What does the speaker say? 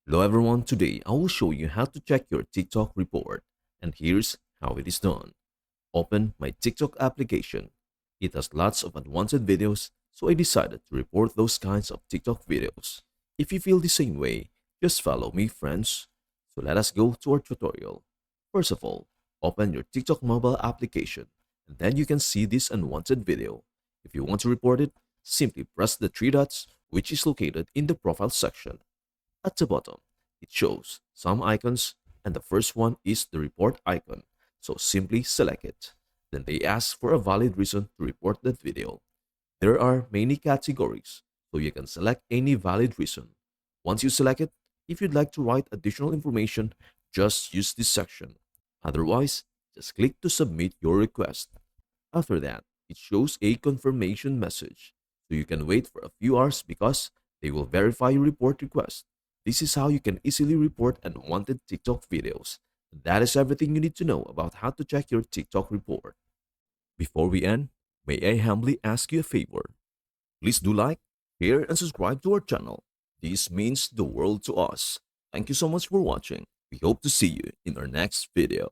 Hello everyone, today I will show you how to check your TikTok report. And here's how it is done. Open my TikTok application. It has lots of unwanted videos, so I decided to report those kinds of TikTok videos. If you feel the same way, just follow me friends. So let us go to our tutorial. First of all, open your TikTok mobile application and then you can see this unwanted video. If you want to report it, simply press the three dots which is located in the profile section. At the bottom, it shows some icons, and the first one is the report icon, so simply select it. Then they ask for a valid reason to report that video. There are many categories, so you can select any valid reason. Once you select it, if you'd like to write additional information, just use this section. Otherwise, just click to submit your request. After that, it shows a confirmation message, so you can wait for a few hours because they will verify your report request. This is how you can easily report unwanted TikTok videos. That is everything you need to know about how to check your TikTok report. Before we end, may I humbly ask you a favor? Please do like, share, and subscribe to our channel. This means the world to us. Thank you so much for watching. We hope to see you in our next video.